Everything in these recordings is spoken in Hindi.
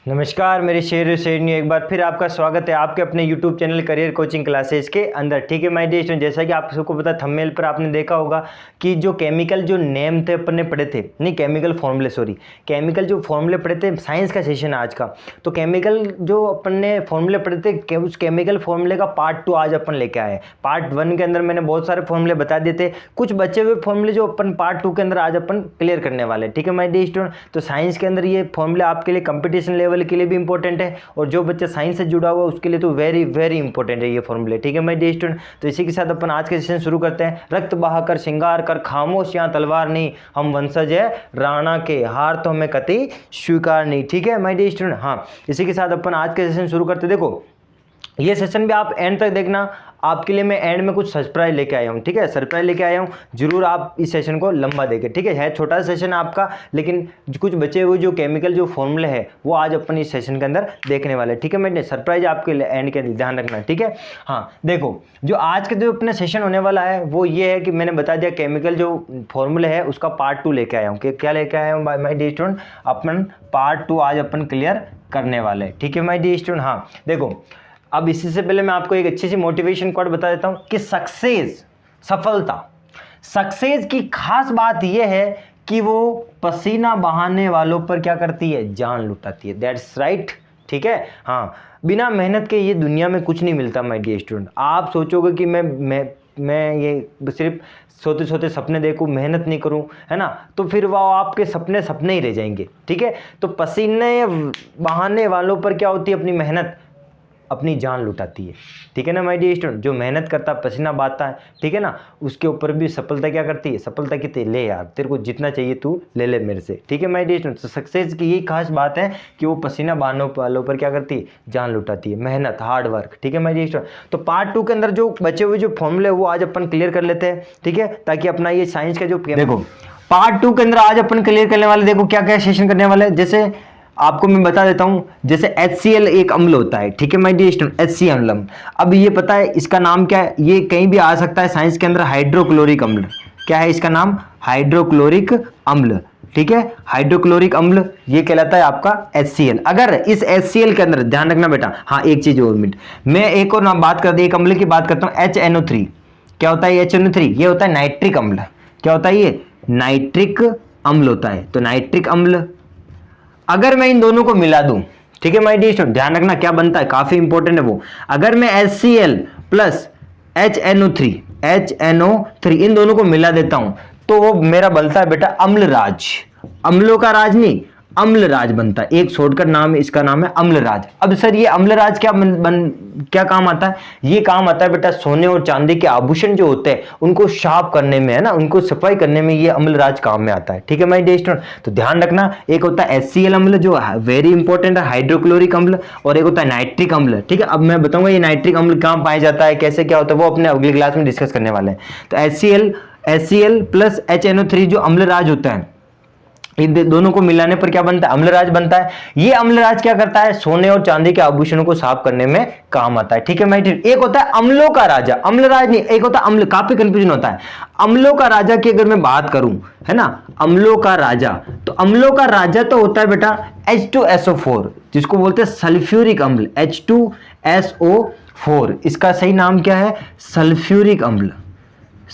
नमस्कार मेरे शेर शेरनी, एक बार फिर आपका स्वागत है आपके अपने YouTube channel career coaching classes के अंदर। ठीक है माय डियर स्टूडेंट, जैसा कि आप सबको पता थंबनेल पर आपने देखा होगा कि जो केमिकल जो नेम थे अपन ने पढ़े थे, नहीं केमिकल फॉर्मूले, सॉरी केमिकल जो फॉर्मूले पढ़े थे, साइंस का सेशन है आज का। तो केमिकल जो अपन ने फॉर्मूले पढ़े थे, उस केमिकल फॉर्मूले का पार्ट 2 आज अपन लेके आए। पार्ट 1 के अंदर मैंने बहुत सारे फॉर्मूले बता दिए थे, कुछ बचे हुए फॉर्मूले जो अपन पार्ट 2 के अंदर आज अपन क्लियर करने वाले। ठीक है माय डियर स्टूडेंट, तो साइंस के अंदर ये फॉर्मूले आपके लिए कंपटीशन लेवल के लिए भी इंपॉर्टेंट है और जो बच्चा साइंस से जुड़ा हुआ है उसके लिए तो वेरी वेरी इंपॉर्टेंट है ये फॉर्मूले। ठीक है माय डियर स्टूडेंट, तो इसी के साथ अपन आज के सेशन शुरू करते हैं। रक्त बहाकर श्रृंगार कर खामोश यहाँ तलवार नहीं, हम वंशज है राणा के, हार तो हमें कतई स्वीकार नहीं। ठीक है माय डियर स्टूडेंट, हाँ इसी के साथ अपन आज के सेशन शुरू करते। देखो ये सेशन भी आप एंड तक देखना, आपके लिए मैं एंड में कुछ सरप्राइज लेके आया हूँ। ठीक है, सरप्राइज लेके आया हूँ, जरूर आप इस सेशन को लंबा देखें। ठीक है छोटा सा सेशन आपका, लेकिन कुछ बचे हुए जो केमिकल जो फॉर्मूले है वो आज अपन इस सेशन के अंदर देखने वाले। ठीक है मैं सरप्राइज आपके लिए एंड के ध्यान रखना। ठीक है हाँ देखो, जो आज का जो अपना सेशन होने वाला है वो ये है कि मैंने बता दिया केमिकल जो फॉर्मूले है उसका पार्ट 2 लेके आया हूँ। क्या लेके आया हूँ माय डियर स्टूडेंट, अपन पार्ट 2 आज अपन क्लियर करने वाले। ठीक है माय डियर स्टूडेंट, हाँ देखो अब इसी से पहले मैं आपको एक अच्छी सी मोटिवेशन कोट बता देता हूं कि सक्सेस की खास बात यह है कि वो पसीना बहाने वालों पर क्या करती है, जान लुटाती है। That's right. ठीक है हाँ, बिना मेहनत के ये दुनिया में कुछ नहीं मिलता माय डियर स्टूडेंट। आप सोचोगे कि मैं ये सिर्फ सोते सोते सपने देखूं, मेहनत नहीं करूं, है ना, तो फिर वो आपके सपने सपने ही रह जाएंगे। ठीक है, तो पसीने बहाने वालों पर क्या होती है, अपनी मेहनत अपनी जान लुटाती है। ठीक है ना माय डियर स्टूडेंट, जो मेहनत करता है पसीना बहाता है, ठीक है ना, उसके ऊपर भी सफलता क्या करती है, सफलता कहती है ले यार तेरे को जितना चाहिए तू ले ले मेरे से। ठीक है माय डियर स्टूडेंट, तो सक्सेस की यही खास बात है कि वो पसीना बहाने वालों पर क्या करती है, जान लुटाती है, मेहनत, हार्ड वर्क। ठीक है माय डियर स्टूडेंट, तो पार्ट 2 के अंदर जो बचे हुए जो फॉर्मूले वो आज अपन क्लियर कर लेते हैं। ठीक है, ताकि अपना ये साइंस का जो देखो पार्ट 2 के अंदर आज अपन क्लियर करने वाले, देखो क्या क्या सेशन करने वाले हैं। जैसे आपको मैं बता देता हूं, जैसे HCl एक अम्ल होता है। ठीक है माय डियर स्टूडेंट, HCl अम्ल, अब ये पता है इसका नाम क्या है, ये कहीं भी आ सकता है साइंस के अंदर, हाइड्रोक्लोरिक अम्ल। क्या है इसका नाम, हाइड्रोक्लोरिक अम्ल। ठीक है, हाइड्रोक्लोरिक अम्ल ये कहलाता है आपका HCl। अगर इस HCl के अंदर ध्यान रखना बेटा, हाँ एक चीज और मिनट, मैं एक और नाम बात करते, एक अम्ल की बात करता हूं, HNO3। क्या होता है HNO3, ये होता है नाइट्रिक अम्ल। क्या होता है ये, नाइट्रिक अम्ल होता है। तो नाइट्रिक अम्ल अगर मैं इन दोनों को मिला दूं, ठीक है माय डियर स्टूडेंट, ध्यान रखना क्या बनता है, काफी इंपॉर्टेंट है वो। अगर मैं HCl प्लस HNO3 इन दोनों को मिला देता हूं तो वो मेरा बनता है बेटा अम्लराज। अम्लों का राज नहीं, अम्लराज बनता है। एक शॉर्टकट नाम है, इसका नाम है अम्लराज। अब सर ये अम्लराज क्या काम आता है, ये काम आता है बेटा सोने और चांदी के आभूषण जो होते हैं उनको साफ करने में, है ना, उनको सफाई करने में ये अम्लराज काम में आता है। ठीक है माय डियर स्टूडेंट, तो ध्यान रखना, एक होता है HCl अम्ल जो वेरी इंपॉर्टेंट है, हाइड्रोक्लोरिक अम्ल, और एक होता है नाइट्रिक अम्ल। ठीक है, अब मैं बताऊंगा ये नाइट्रिक अम्ल कहां पाया जाता है, कैसे क्या होता है, वो अपने अगली क्लास में डिस्कस करने वाले हैं। तो HCl प्लस HNO3 जो अम्लराज होता है, इन दोनों को मिलाने पर क्या बनता है, अम्लराज बनता है। ये अम्लराज क्या करता है, सोने और चांदी के आभूषणों को साफ करने में काम आता है। ठीक है माय डियर, एक होता है अम्लों का राजा, अम्लराज नहीं, एक होता है अम्ल, काफी कंफ्यूजन होता है। अम्लों का राजा की अगर मैं बात करूं, है ना, अम्लों का राजा, तो अम्लों का राजा तो होता है बेटा H2SO4, जिसको बोलते हैं सल्फ्यूरिक अम्ल, H2SO4। इसका सही नाम क्या है, सल्फ्यूरिक अम्ल,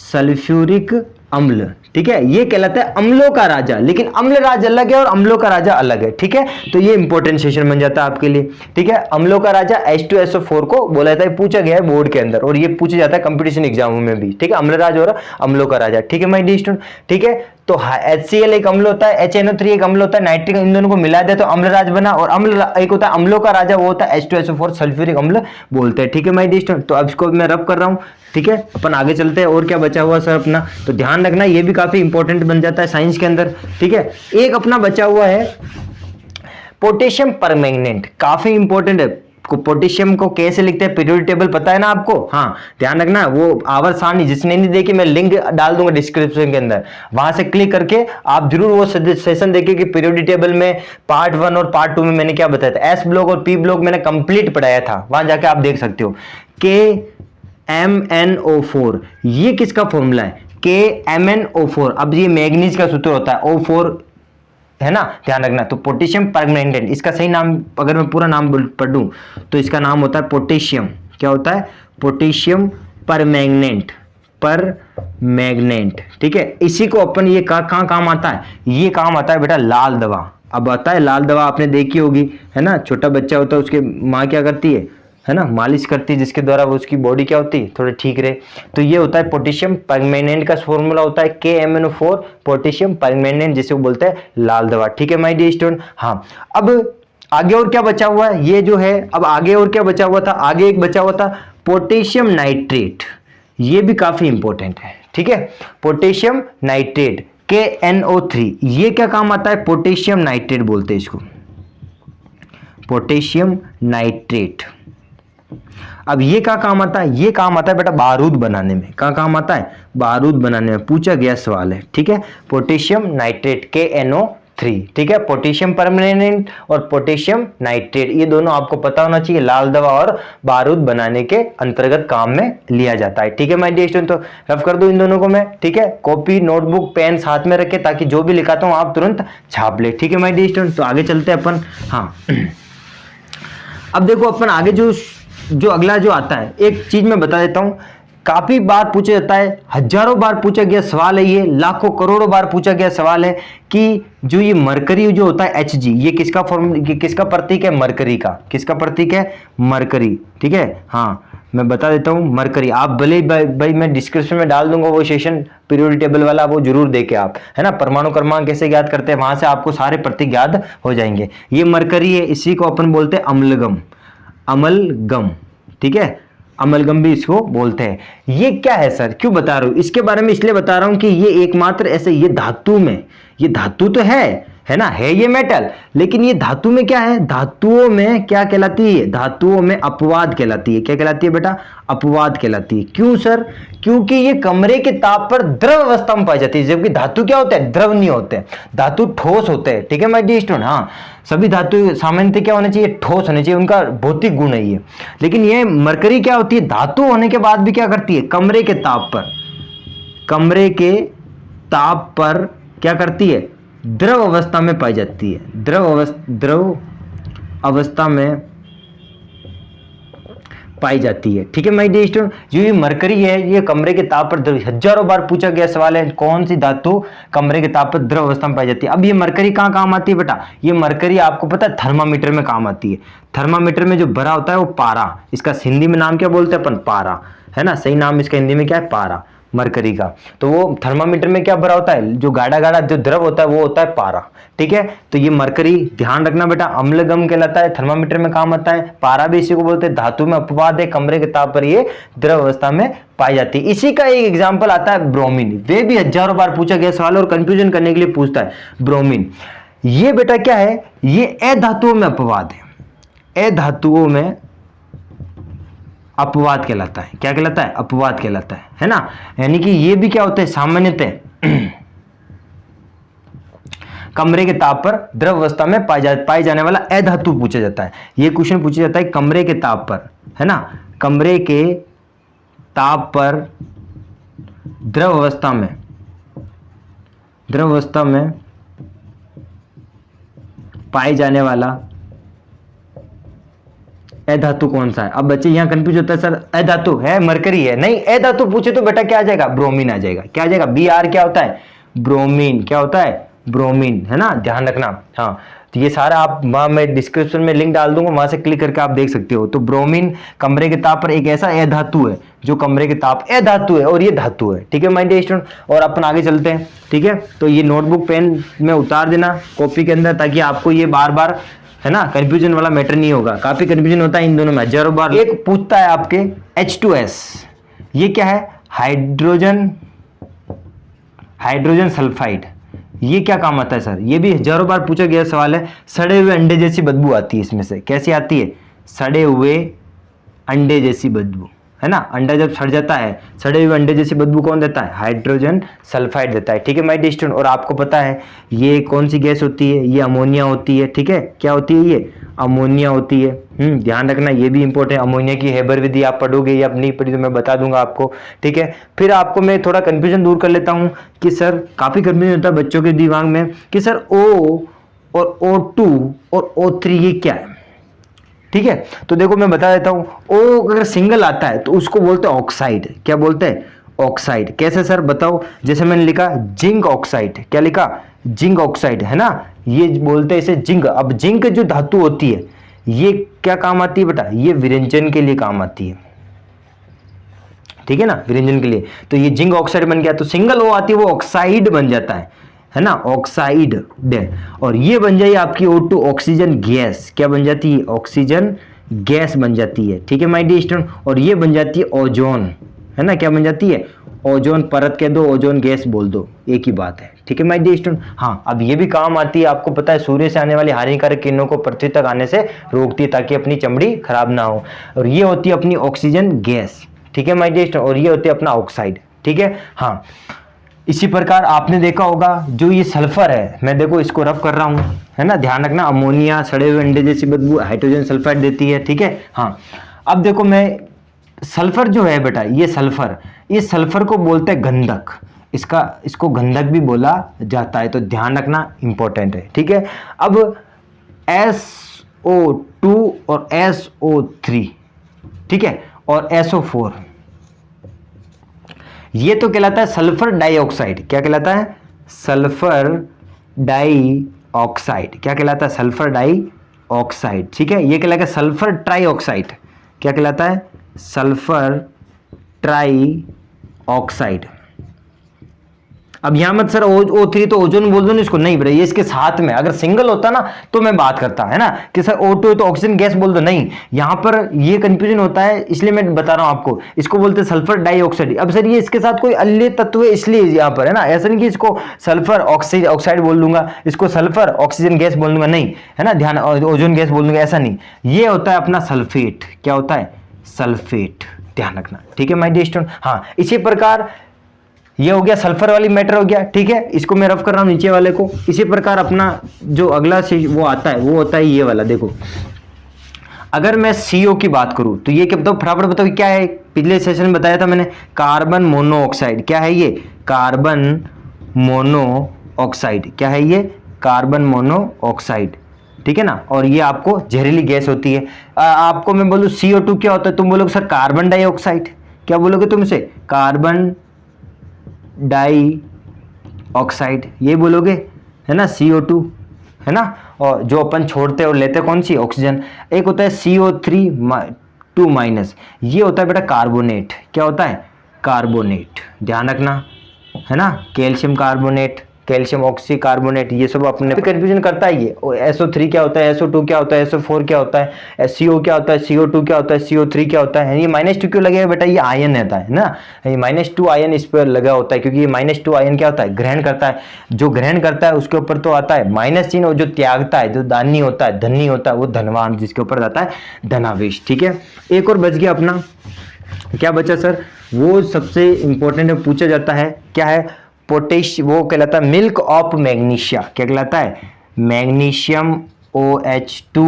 सल्फ्यूरिक अम्ल। ठीक है, ये कहलाता है अम्लों का राजा, लेकिन अम्लराज अलग है और अम्लों का राजा अलग है। ठीक है, तो ये इंपॉर्टेंट सेशन बन जाता है आपके लिए। ठीक है, अम्लों का राजा H2SO4 को बोला जाता है, पूछा गया है बोर्ड के अंदर और ये पूछा जाता है कंपटीशन एग्जामों में भी। ठीक है, अम्लराज और अम्लों का राजा। ठीक है माय डियर स्टूडेंट, ठीक है, तो HCl एक अम्ल होता है, HNO3 एक अम्ल होता है, नाइट्रिक, इन दोनों को मिला दे तो अम्लराज बना, और अम्ल एक होता है अम्लों का राजा, वो होता है H2SO4 सल्फ्यूरिक अम्ल बोलते हैं। ठीक है माय डियर स्टूडेंट, तो अब इसको मैं रब कर रहा हूं। ठीक है, अपन आगे चलते हैं, और क्या बचा हुआ सर अपना, तो ध्यान रखना ये भी काफी इंपॉर्टेंट बन जाता है साइंस के अंदर। ठीक है, एक अपना बचा हुआ है पोटेशियम परमैंगनेट, काफी इंपॉर्टेंट है। पोटेशियम को कैसे लिखते हैं, पीरियोडिक टेबल पता है ना आपको, हाँ ध्यान रखना, वो आवर्त सारणी जिसने नहीं देखी मैं लिंक डाल दूंगा डिस्क्रिप्शन के अंदर, वहां से क्लिक करके आप जरूर वो सेशन देखिए कि पीरियोडिक टेबल में पार्ट 1 और पार्ट 2 में मैंने क्या बताया था, S ब्लॉक और P ब्लॉक मैंने कंप्लीट पढ़ाया था, वहां जाके आप देख सकते हो। KMnO4 ये किसका फॉर्मूला है, KMnO4, अब ये मैग्नीज का सूत्र होता है, O4 है ना, ध्यान रखना। तो पोटेशियम परमैंगनेट, इसका सही नाम अगर मैं पूरा नाम पढ़ूं तो इसका नाम होता है पोटेशियम, क्या होता है, पोटेशियम परमैंगनेट, परमैंगनेट, ठीक है। इसी को अपन ये कहाँ काम आता है, ये काम आता है बेटा लाल दवा। अब आता है लाल दवा आपने देखी होगी, है ना, छोटा बच्चा होता है उसके माँ क्या करती है ना, मालिश करती है, जिसके द्वारा वो उसकी बॉडी क्या होती है, थोड़ी ठीक रहे। तो ये होता है पोटेशियम परमैंगनेट का फॉर्मूला होता है KMnO4, पोटेशियम परमैंगनेट, जिसे वो बोलते हैं लाल दवा, ठीक है माय डियर स्टूडेंट। हाँ, अब आगे और क्या बचा हुआ है, ये जो है, अब आगे और क्या बचा हुआ था, आगे एक बचा हुआ था पोटेशियम नाइट्रेट, ये भी काफी इंपॉर्टेंट है, ठीक है। पोटेशियम नाइट्रेट KNO3, ये क्या काम आता है, पोटेशियम नाइट्रेट बोलते हैं इसको, पोटेशियम नाइट्रेट। अब ये क्या काम आता है, ये काम आता है बेटा बारूद बनाने में। क्या काम आता है, बारूद बनाने में, पूछा गया सवाल है, ठीक है। पोटेशियम नाइट्रेट KNO3, ठीक है। पोटेशियम परमैंगनेट और पोटेशियम नाइट्रेट, ये दोनों आपको पता होना चाहिए, लाल दवा और बारूद बनाने के अंतर्गत काम में लिया जाता है, ठीक है माय डियर स्टूडेंट। तो रफ कर दो इन दोनों को मैं, ठीक है। कॉपी, नोटबुक, पेन साथ में रखे ताकि जो भी लिखाता हूं आप तुरंत छाप ले, ठीक है माय डियर स्टूडेंट। तो आगे चलते हैं अपन। हाँ, अब देखो अपन आगे जो अगला जो आता है, एक चीज मैं बता देता हूं, काफी बार पूछा जाता है, हजारों बार पूछा गया सवाल है, ये लाखों करोड़ों बार पूछा गया सवाल है कि जो ये मरकरी जो होता है Hg, ये किसका किसका प्रतीक है, मरकरी का, किसका प्रतीक है, मरकरी, ठीक है। हाँ, मैं बता देता हूं मरकरी, आप भले भाई मैं डिस्क्रिप्शन में डाल दूंगा वो सेशन पीरियोडिक टेबल वाला, वो जरूर देखे आप, है ना। परमाणु क्रमांक कैसे याद करते हैं, वहां से आपको सारे प्रतीक याद हो जाएंगे। ये मरकरी है, इसी को अपन बोलते हैं अम्लगम, अमलगम, ठीक है, अमलगम भी इसको बोलते हैं। ये क्या है सर, क्यों बता रहा हूं, इसके बारे में इसलिए बता रहा हूं कि ये एकमात्र ऐसे, ये धातु में, ये धातु तो है ना, है ये मेटल, लेकिन ये धातु में क्या है, धातुओं में क्या कहलाती है, धातुओं में अपवाद कहलाती है। क्या कहलाती है बेटा, अपवाद कहलाती है। क्यों सर, क्योंकि ये कमरे के ताप पर द्रव अवस्था में पाई जाती है, जबकि धातु क्या होते हैं, द्रव नहीं होते, धातु ठोस होते हैं, ठीक है माय डियर स्टूडेंट। हाँ, सभी धातु सामान्यतः क्या होना चाहिए, ठोस होने चाहिए, उनका भौतिक गुण है ये। लेकिन ये मरकरी क्या होती है, धातु होने के बाद भी क्या करती है, कमरे के ताप पर, कमरे के ताप पर क्या करती है, द्रव अवस्था में पाई जाती है, द्रव अवस्था में पाई जाती है, ठीक है माय डियर स्टूडेंट। जो ये मरकरी है, ये कमरे के ताप पर, हजारों बार पूछा गया सवाल है, कौन सी धातु कमरे के ताप पर द्रव अवस्था में पाई जाती है। अब ये मरकरी कहाँ काम आती है बेटा, ये मरकरी आपको पता है थर्मामीटर में काम आती है। थर्मामीटर में जो भरा होता है वो पारा, इसका हिंदी में नाम क्या बोलते हैं अपन, पारा, है ना, सही नाम इसका हिंदी में क्या है, पारा, मरकरी का। तो वो थर्मामीटर में क्या भरा होता है, जो गाढ़ा गाढ़ा जो द्रव होता है वो होता है पारा, ठीक है। तो ये मरकरी ध्यान रखना बेटा, अम्लगम कहलाता है, थर्मामीटर में काम आता है, पारा भी इसी को बोलते हैं, धातु में अपवाद है, कमरे के ताप पर ये द्रव अवस्था में पाई जाती है। इसी का एक एग्जाम्पल आता है ब्रोमीन, वे भी हजारों बार पूछा गया सवाल और कंफ्यूजन करने के लिए पूछता है ब्रोमीन। ये बेटा क्या है, ये अधातुओं में अपवाद है, अधातुओं में अपवाद कहलाता है। क्या कहलाता है, अपवाद कहलाता है ना। यानी कि ये भी क्या होता है, सामान्यतः कमरे के ताप पर द्रव अवस्था में पाई जाने वाला अधातु पूछा जाता है। ये क्वेश्चन पूछा जाता है कमरे के ताप पर, है ना, कमरे के ताप पर द्रव अवस्था में पाए जाने वाला अधातु कौन सा है। अब बच्चे यहां कंफ्यूज होता है, सर अधातु है, मरकरी है, नहीं, अधातु पूछे तो बेटा क्या आ जाएगा, ब्रोमीन आ जाएगा। क्या आ जाएगा, Br क्या होता है, ब्रोमीन, क्या होता है, ब्रोमीन, है ना, ध्यान रखना। हाँ, तो ये सारा आप वहां मैं डिस्क्रिप्शन में लिंक डाल दूंगा, वहां से क्लिक करके आप देख सकते हो। तो ब्रोमीन कमरे के ताप पर एक ऐसा अधातु है जो कमरे के ताप अधातु है और ये धातु है, ठीक है माय डियर स्टूडेंट। और अपन आगे चलते हैं, ठीक है। तो ये नोटबुक पेन में उतार देना कॉपी के अंदर, ताकि आपको ये बार बार, है ना, कंफ्यूजन वाला मैटर नहीं होगा। काफी कंफ्यूजन होता है इन दोनों में हजारों बार। एक पूछता है आपके H2S, ये क्या है, हाइड्रोजन सल्फाइड, ये क्या काम आता है सर, ये भी हजारों बार पूछा गया सवाल है। सड़े हुए अंडे जैसी बदबू आती है इसमें से, कैसी आती है, सड़े हुए अंडे जैसी बदबू, है ना, अंडा जब सड़ जाता है, सड़े हुए अंडे जैसी बदबू कौन देता है, हाइड्रोजन सल्फाइड देता है। ठीक है माय डियर स्टूडेंट, और आपको पता है ये कौन सी गैस होती है, ये अमोनिया होती है। ठीक है, क्या होती है ये, अमोनिया होती है। ध्यान रखना, ये भी इंपॉर्टेंट, अमोनिया की हेबर विधि आप पढ़ोगे या नहीं पढ़ी तो मैं बता दूंगा आपको। ठीक है, फिर आपको मैं थोड़ा कंफ्यूजन दूर कर लेता हूँ कि सर काफी कंफ्यूजन होता है बच्चों के दिमाग में कि सर O और O2 और O3 ये क्या है। ठीक है, तो देखो मैं बता देता हूं, ओ अगर सिंगल आता है तो उसको बोलते हैं ऑक्साइड। क्या बोलते हैं, ऑक्साइड। कैसे सर बताओ, जैसे मैंने लिखा जिंक ऑक्साइड, क्या लिखा, जिंक ऑक्साइड, है ना, ये बोलते हैं इसे जिंक। अब जिंक जो धातु होती है ये क्या काम आती है बेटा, ये विरंजन के लिए काम आती है। ठीक है ना, विरंजन के लिए, तो ये जिंक ऑक्साइड बन गया, तो सिंगल ओ आती है वो ऑक्साइड बन जाता है ना, ऑक्साइड। और ये बन जाए आपकी O2 ऑक्सीजन गैस, क्या बन जाती है, ऑक्सीजन गैस बन जाती है। ठीक है माय डियर स्टूडेंट, और ये बन जाती है ओजोन, है ना, क्या बन जाती है, ओजोन परत कह दो, ओजोन गैस बोल दो, एक ही बात है। ठीक है माय डियर स्टूडेंट, हाँ अब ये भी काम आती है, आपको पता है सूर्य से आने वाली हानिकारक किरणों को पृथ्वी तक आने से रोकती है ताकि अपनी चमड़ी खराब ना हो, और ये होती है अपनी ऑक्सीजन गैस। ठीक है माय डियर स्टूडेंट, और ये होती है अपना ऑक्साइड। ठीक है, हाँ इसी प्रकार आपने देखा होगा जो ये सल्फर है, मैं देखो इसको रफ कर रहा हूं, है ना, ध्यान रखना, अमोनिया सड़े हुए अंडे जैसी बदबू हाइड्रोजन सल्फाइड देती है। ठीक है, हाँ अब देखो मैं सल्फर जो है बेटा, ये सल्फर को बोलते हैं गंधक, इसको गंधक भी बोला जाता है, तो ध्यान रखना इंपॉर्टेंट है। ठीक है, अब SO2 और SO3, ठीक है, और SO4 ये तो कहलाता है सल्फर डाइऑक्साइड। क्या कहलाता है, सल्फर डाइऑक्साइड। क्या कहलाता है, सल्फर डाइऑक्साइड। ठीक है, ये कहलाता है सल्फर ट्राइऑक्साइड। क्या कहलाता है, सल्फर ट्राइऑक्साइड। अब यहां मत सर O3 तो ओजोन बोल दो ना इसको, नहीं बेटा ये इसके साथ में, अगर सिंगल होता ना तो मैं बात करता, है ना, कि सर O2 तो ऑक्सीजन गैस बोल दो, नहीं यहां पर ये कंफ्यूजन होता है, इसलिए मैं बता रहा हूं आपको, इसको बोलते हैं सल्फर डाइऑक्साइड। अब सर ये इसके साथ कोई अन्य तत्व है इसलिए यहां पर, है ना, ऐसा नहीं कि इसको सल्फर ऑक्साइड बोल दूंगा, इसको सल्फर ऑक्सीजन गैस बोल दूंगा, नहीं, है ना, ध्यान, ओजोन गैस बोल दूंगा, ऐसा नहीं, ये होता है अपना सल्फेट। क्या होता है, सल्फेट, ध्यान रखना। ठीक है माय डियर स्टूडेंट, हाँ इसी प्रकार ये हो गया सल्फर वाली मैटर हो गया। ठीक है, इसको मैं रफ कर रहा हूं नीचे वाले को। इसी प्रकार अपना जो अगला वो आता है वो होता है ये वाला, देखो अगर मैं CO की बात करूं तो ये क्या बताओ, फटाफट बताओ क्या है, पिछले सेशन में बताया था मैंने, कार्बन मोनोऑक्साइड। क्या है ये, कार्बन मोनोऑक्साइड। क्या है ये, कार्बन मोनोऑक्साइड। ठीक है ना, और ये आपको जहरीली गैस होती है। आपको मैं बोलूं CO2 क्या होता है, तुम बोलोगे सर कार्बन डाइऑक्साइड। क्या बोलोगे तुम इसे, कार्बन डाई ऑक्साइड, ये बोलोगे, है ना, CO2, है ना, और जो अपन छोड़ते और लेते कौन सी, ऑक्सीजन। एक होता है CO3 माइनस, ये होता है बेटा कार्बोनेट। क्या होता है, कार्बोनेट, ध्यान रखना, है ना, calcium carbonate, calcium oxy carbonate, ये सब अपने कंफ्यूजन करता है। ये SO3 क्या होता है, SO2 क्या होता है, SO4 क्या होता है, CO क्या होता है, CO2 क्या होता है, CO3 क्या होता है। ये -2 क्यों लगेगा बेटा, ये आयन रहता है ना, ये -2 आयन इस पर लगा होता है, क्योंकि ये -2 आयन क्या होता है, ग्रहण करता है, जो ग्रहण करता है उसके ऊपर तो आता है माइनस चिन्ह, और जो त्यागता है, जो दानी होता है, धनी होता है, वो धनवान, जिसके ऊपर आता है धनावेश। ठीक है, एक और बच गया अपना, क्या बचा सर, वो सबसे इंपॉर्टेंट में पूछा जाता है, क्या है, पोटेश, वो कहलाता है मिल्क ऑफ मैग्नीशिया। क्या कहलाता है, मैग्नीशियम OH2,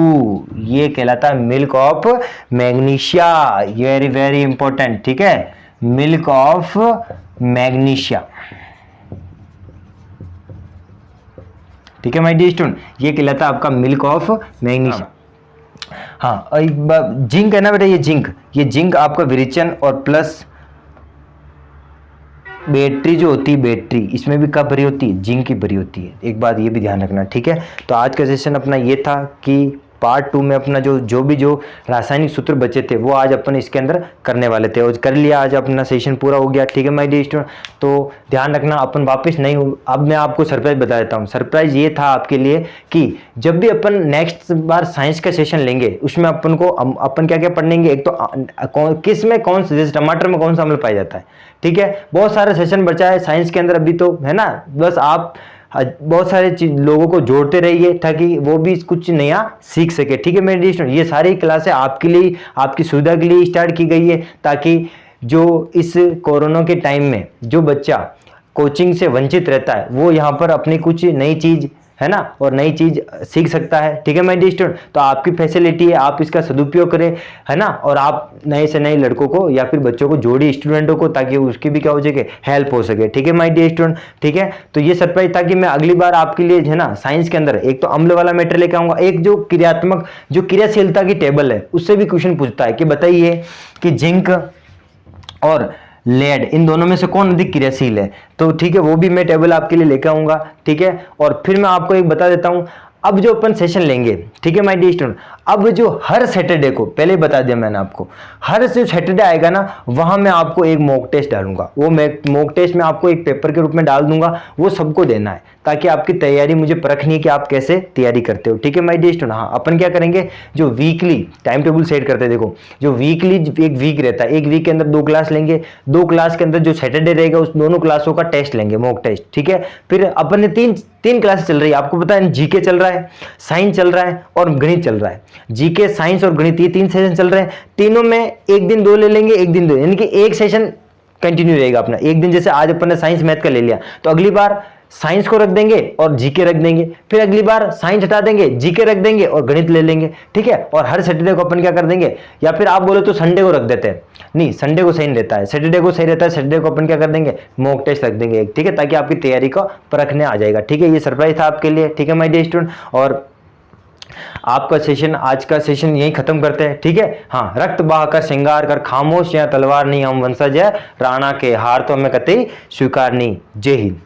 ये कहलाता है milk of magnesia, very very important. ठीक है, मिल्क ऑफ मैग्नीशिया। ठीक है माय डियर स्टूडेंट, ये कहलाता है आपका मिल्क ऑफ मैग्नीशिया। हाँ जिंक है ना बेटा, ये जिंक आपका विरेचन और प्लस बैटरी जो होती है, बैटरी इसमें भी कब भरी होती है, जिंक की भरी होती है, एक बात ये भी ध्यान रखना। ठीक है, तो आज का सेशन अपना ये था कि पार्ट 2 में अपना जो रासायनिक सूत्र बचे थे वो आज अपन इसके अंदर करने वाले थे, और कर लिया, आज अपना सेशन पूरा हो गया। ठीक है माय डियर स्टूडेंट, तो ध्यान रखना अपन वापस नहीं हो, अब मैं आपको सरप्राइज बता देता हूँ। सरप्राइज ये था आपके लिए कि जब भी अपन नेक्स्ट बार साइंस का सेशन लेंगे उसमें अपन क्या क्या पढ़ेंगे, एक तो किस में कौन सा, जैसे टमाटर में कौन सा अम्ल पाया जाता है। ठीक है, बहुत सारे सेशन बचा है साइंस के अंदर अभी तो, है ना, बस आप बहुत सारे लोगों को जोड़ते रहिए ताकि वो भी कुछ नया सीख सके। ठीक है मेरे स्टूडेंट, ये सारी क्लासें आपके लिए, आपकी सुविधा के लिए स्टार्ट की गई है ताकि जो इस कोरोना के टाइम में जो बच्चा कोचिंग से वंचित रहता है वो यहाँ पर अपनी कुछ नई चीज है ना और नई चीज सीख सकता है। ठीक है माय डियर स्टूडेंट, तो आपकी फैसिलिटी है, आप इसका सदुपयोग करें है ना, और आप नए से नए लड़कों को या फिर बच्चों को जोड़िए, स्टूडेंटों को, ताकि उसकी भी क्या हो सके, हेल्प हो सके। ठीक है माय डियर स्टूडेंट, ठीक है। तो ये सरप्राइज था कि मैं अगली बार आपके लिए है ना साइंस के अंदर एक तो अम्ल वाला मैटर लेकर आऊंगा, एक जो क्रियात्मक जो क्रियाशीलता की टेबल है उससे भी क्वेश्चन पूछता है कि बताइए कि जिंक और लेड इन दोनों में से कौन अधिक क्रियाशील है। तो ठीक है, वो भी मैं टेबल आपके लिए लेकर आऊंगा। ठीक है, और फिर मैं आपको एक बता देता हूं, अब जो अपन सेशन लेंगे, ठीक है माय डियर स्टूडेंट, अब जो हर सैटरडे को, पहले बता दिया मैंने आपको, हर जो सैटरडे आएगा ना वहां मैं आपको एक मॉक टेस्ट डालूंगा। वो मॉक टेस्ट में आपको एक पेपर के रूप में डाल दूंगा, वो सबको देना है ताकि आपकी तैयारी मुझे परखनी है कि आप कैसे तैयारी करते हो। ठीक है माय डियर स्टूडेंट। हाँ, अपन क्या करेंगे, जो वीकली टाइम टेबल सेट करते हैं, देखो जो वीकली एक वीक रहता है, एक वीक के अंदर 2 क्लास लेंगे, 2 क्लास के अंदर जो सैटरडे रहेगा उस दोनों क्लासों का टेस्ट लेंगे, मॉक टेस्ट। ठीक है, फिर अपन ने तीन क्लास चल रही है, आपको पता है जीके चल रहा है, साइंस चल रहा है और गणित चल रहा है। जीके, साइंस और गणित ये 3 सेशन चल रहे हैं, तीनों में एक दिन 2 ले लेंगे, एक दिन 2, यानी कि एक सेशन कंटिन्यू रहेगा अपना। एक दिन जैसे आज अपन ने साइंस मैथ का ले लिया तो अगली बार साइंस को रख देंगे और जीके रख देंगे, फिर अगली बार साइंस हटा देंगे, जीके रख देंगे और गणित ले लेंगे। ठीक है, और हर सैटरडे को अपन क्या कर देंगे, या फिर आप बोलो तो संडे को रख देते हैं, नहीं संडे को सही नहीं रहता है, सैटरडे को सही रहता है, सैटरडे को अपन क्या कर देंगे, मॉक टेस्ट रख देंगे एक। ठीक है, ताकि आपकी तैयारी को परखने आ जाएगा। ठीक है, ये सरप्राइज था आपके लिए। ठीक है माय डियर स्टूडेंट, और आपका सेशन, आज का सेशन यही खत्म करते हैं। ठीक है, हाँ, रक्त बहाकर श्रृंगार कर खामोश या तलवार नहीं हम वंशज है, राणा के हार तो हमें कतई स्वीकार नहीं। जय हिंद।